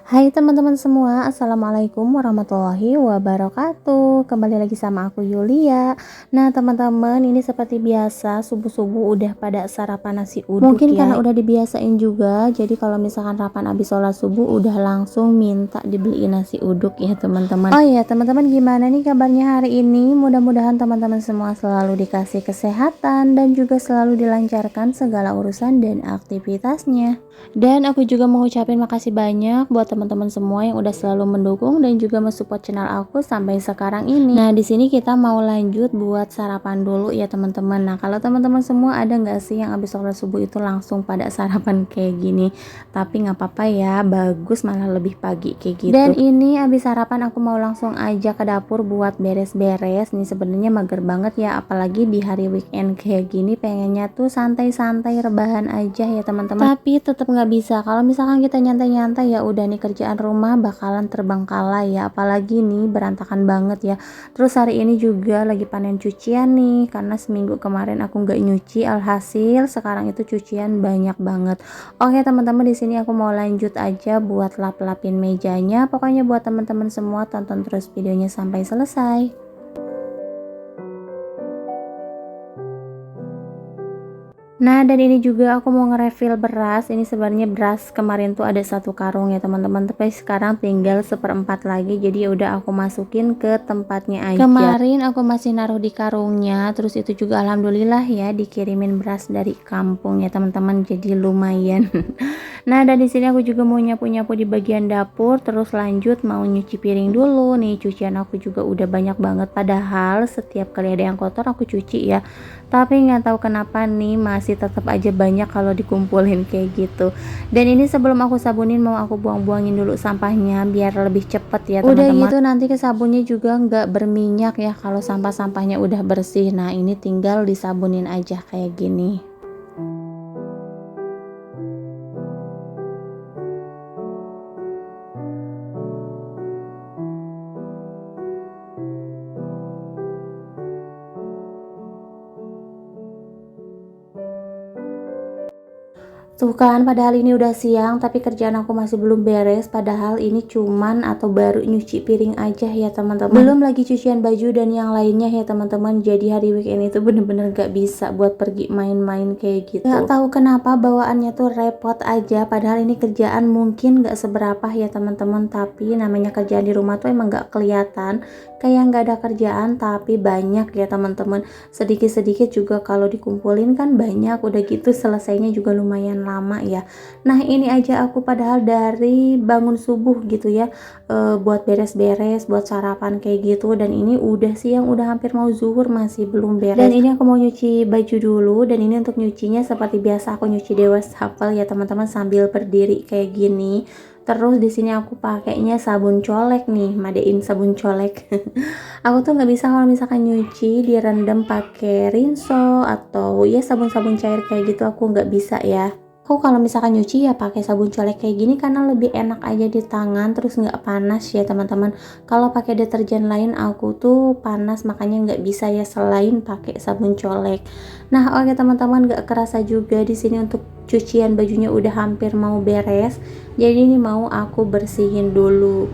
Hai teman-teman semua, Assalamualaikum warahmatullahi wabarakatuh. Kembali lagi sama aku Yulia. Nah teman-teman, ini seperti biasa subuh-subuh udah pada sarapan nasi uduk. Mungkin karena udah dibiasain juga, jadi kalau misalkan sarapan habis sholat subuh udah langsung minta dibeliin nasi uduk ya teman-teman. Oh ya teman-teman, gimana nih kabarnya hari ini? Mudah-mudahan teman-teman semua selalu dikasih kesehatan dan juga selalu dilancarkan segala urusan dan aktivitasnya. Dan aku juga mau ucapin makasih banyak buat teman-teman semua yang udah selalu mendukung dan juga mensupport channel aku sampai sekarang ini. Nah, di sini kita mau lanjut buat sarapan dulu ya teman-teman. Nah, kalau teman-teman semua ada nggak sih yang habis sholat subuh itu langsung pada sarapan kayak gini? Tapi nggak apa-apa ya, bagus malah lebih pagi kayak gitu. Dan ini habis sarapan aku mau langsung aja ke dapur buat beres-beres. Nih sebenarnya mager banget ya, apalagi di hari weekend kayak gini pengennya tuh santai-santai rebahan aja ya teman-teman. Tapi tetap nggak bisa kalau misalkan kita nyantai-nyantai ya udah nih kerjaan rumah bakalan terbengkalai ya, apalagi nih berantakan banget ya. Terus hari ini juga lagi panen cucian nih karena seminggu kemarin aku nggak nyuci, alhasil sekarang itu cucian banyak banget. Oke teman-teman, di sini aku mau lanjut aja buat lap-lapin mejanya. Pokoknya buat teman-teman semua tonton terus videonya sampai selesai. Nah, dan ini juga aku mau nge-refill beras. Ini sebenarnya beras kemarin tuh ada satu karung ya teman-teman, tapi sekarang tinggal seperempat lagi. Jadi ya udah aku masukin ke tempatnya aja. Kemarin aku masih naruh di karungnya, terus itu juga alhamdulillah ya dikirimin beras dari kampung ya teman-teman. Jadi lumayan. Nah, dan di sini aku juga mau nyapu-nyapu di bagian dapur, terus lanjut mau nyuci piring dulu. Nih cucian aku juga udah banyak banget, padahal setiap kali ada yang kotor aku cuci ya. Tapi nggak tahu kenapa nih masih tetap aja banyak kalau dikumpulin kayak gitu. Dan ini sebelum aku sabunin mau aku buang-buangin dulu sampahnya biar lebih cepet ya teman-teman. Udah gitu nanti ke sabunnya juga nggak berminyak ya kalau sampah-sampahnya udah bersih. Nah ini tinggal disabunin aja kayak gini. Tuh kan, padahal ini udah siang tapi kerjaan aku masih belum beres, padahal ini cuman atau baru nyuci piring aja ya teman-teman. Belum lagi cucian baju dan yang lainnya ya teman-teman. Jadi hari weekend itu bener-bener gak bisa buat pergi main-main kayak gitu. Gak tahu kenapa bawaannya tuh repot aja, padahal ini kerjaan mungkin gak seberapa ya teman-teman, tapi namanya kerjaan di rumah tuh emang gak kelihatan kayak nggak ada kerjaan, tapi banyak ya teman-teman. Sedikit-sedikit juga kalau dikumpulin kan banyak, udah gitu selesainya juga lumayan lama ya. Nah ini aja aku padahal dari bangun subuh gitu ya, buat beres-beres, buat sarapan kayak gitu, dan ini udah siang, udah hampir mau zuhur masih belum beres. Dan ini aku mau nyuci baju dulu, dan ini untuk nyucinya seperti biasa aku nyuci di wastafel ya teman-teman sambil berdiri kayak gini. Terus di sini aku pakainya sabun colek nih, Madein sabun colek. Aku tuh nggak bisa kalau misalkan nyuci direndam pakai rinso atau ya sabun-sabun cair kayak gitu, aku nggak bisa ya. Aku kalau misalkan nyuci ya pakai sabun colek kayak gini karena lebih enak aja di tangan, terus nggak panas ya teman-teman. Kalau pakai deterjen lain aku tuh panas, makanya nggak bisa ya selain pakai sabun colek. Nah oke teman-teman, nggak kerasa juga di sini untuk cucian bajunya udah hampir mau beres. Jadi ini mau aku bersihin dulu.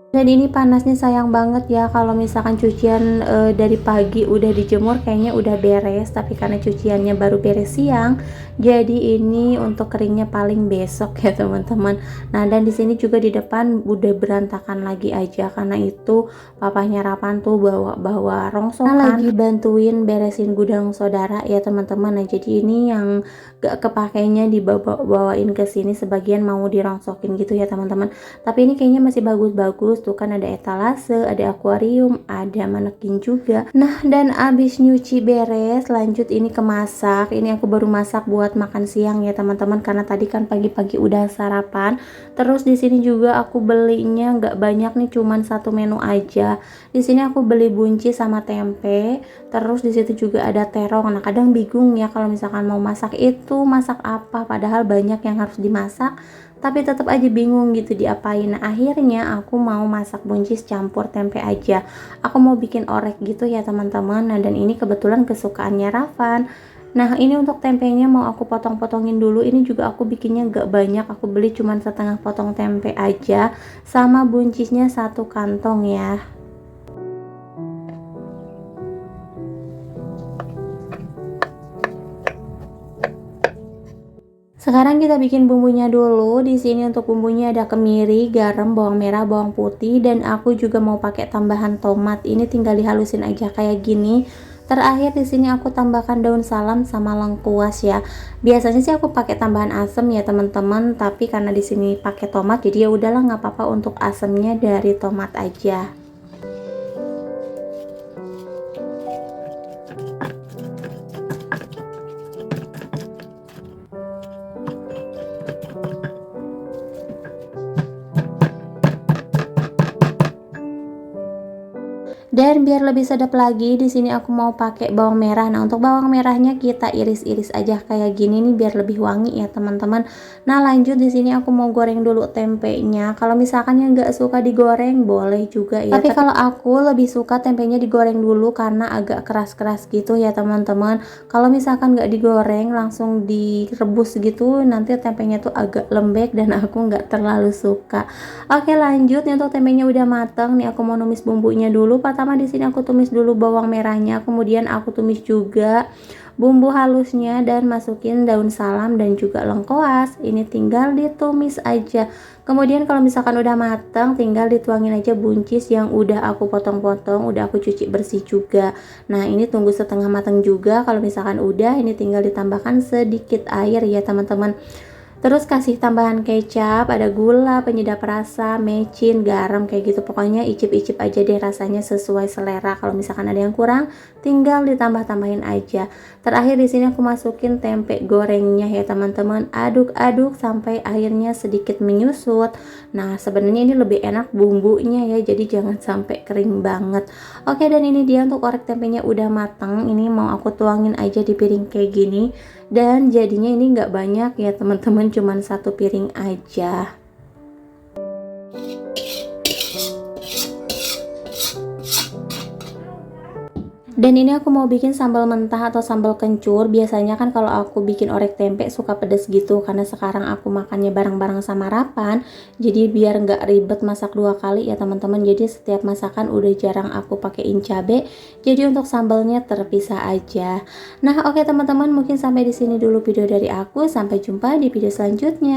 Dan ini panasnya sayang banget ya kalau misalkan cucian dari pagi udah dijemur kayaknya udah beres, tapi karena cuciannya baru beres siang, jadi ini untuk keringnya paling besok ya teman-teman. Nah dan di sini juga di depan udah berantakan lagi aja karena itu papahnya Rapan tuh bawa rongsokan, lagi bantuin beresin gudang saudara ya teman-teman. Nah jadi ini yang gak kepakainya dibawain ke sini, sebagian mau dirongsokin gitu ya teman-teman. Tapi ini kayaknya masih bagus-bagus tuh kan, ada etalase, ada akuarium, ada manekin juga. Nah dan abis nyuci beres lanjut ini ke masak. Ini aku baru masak buat makan siang ya teman-teman, karena tadi kan pagi-pagi udah sarapan. Terus di sini juga aku belinya nggak banyak nih, cuman satu menu aja. Di sini aku beli bunci sama tempe, terus di situ juga ada terong. Nah kadang bingung ya kalau misalkan mau masak itu masak apa, padahal banyak yang harus dimasak tapi tetap aja bingung gitu diapain. Nah akhirnya aku mau masak buncis campur tempe aja. Aku mau bikin orek gitu ya teman-teman. Nah dan ini kebetulan kesukaannya Rafan. Nah ini untuk tempenya mau aku potong-potongin dulu. Ini juga aku bikinnya gak banyak, aku beli cuman setengah potong tempe aja, sama buncisnya 1 kantong ya. Sekarang kita bikin bumbunya dulu. Di sini untuk bumbunya ada kemiri, garam, bawang merah, bawang putih, dan aku juga mau pakai tambahan tomat. Ini tinggal dihalusin aja kayak gini. Terakhir di sini aku tambahkan daun salam sama lengkuas ya. Biasanya sih aku pakai tambahan asam ya teman-teman, tapi karena di sini pakai tomat jadi ya udahlah nggak apa-apa untuk asamnya dari tomat aja. Dan biar lebih sedap lagi, di sini aku mau pakai bawang merah. Nah, untuk bawang merahnya kita iris-iris aja kayak gini nih biar lebih wangi ya, teman-teman. Nah, lanjut di sini aku mau goreng dulu tempenya. Kalau misalkan yang nggak suka digoreng, boleh juga ya. Tapi kalau aku lebih suka tempenya digoreng dulu karena agak keras-keras gitu ya, teman-teman. Kalau misalkan nggak digoreng, langsung direbus gitu, nanti tempenya tuh agak lembek dan aku nggak terlalu suka. Oke, lanjut nih untuk tempenya udah mateng nih, aku mau numis bumbunya dulu. Pertama di sini aku tumis dulu bawang merahnya, kemudian aku tumis juga bumbu halusnya dan masukin daun salam dan juga lengkoas. Ini tinggal ditumis aja. Kemudian kalau misalkan udah mateng, tinggal dituangin aja buncis yang udah aku potong-potong, udah aku cuci bersih juga. Nah, ini tunggu setengah mateng juga. Kalau misalkan udah, ini tinggal ditambahkan sedikit air ya, teman-teman. Terus kasih tambahan kecap, ada gula, penyedap rasa, mecin, garam kayak gitu. Pokoknya icip-icip aja deh rasanya sesuai selera. Kalau misalkan ada yang kurang, tinggal ditambah-tambahin aja. Terakhir di sini aku masukin tempe gorengnya ya teman-teman. Aduk-aduk sampai airnya sedikit menyusut. Nah, sebenarnya ini lebih enak bumbunya ya, jadi jangan sampai kering banget. Oke, dan ini dia untuk orek tempenya udah matang. Ini mau aku tuangin aja di piring kayak gini. Dan jadinya ini nggak banyak ya teman-teman, cuman 1 piring aja. Dan ini aku mau bikin sambal mentah atau sambal kencur. Biasanya kan kalau aku bikin orek tempe suka pedes gitu, karena sekarang aku makannya bareng-bareng sama Rapan, jadi biar nggak ribet masak 2 kali ya teman-teman. Jadi setiap masakan udah jarang aku pakein cabe, jadi untuk sambalnya terpisah aja. Nah, oke teman-teman, mungkin sampai di sini dulu video dari aku. Sampai jumpa di video selanjutnya.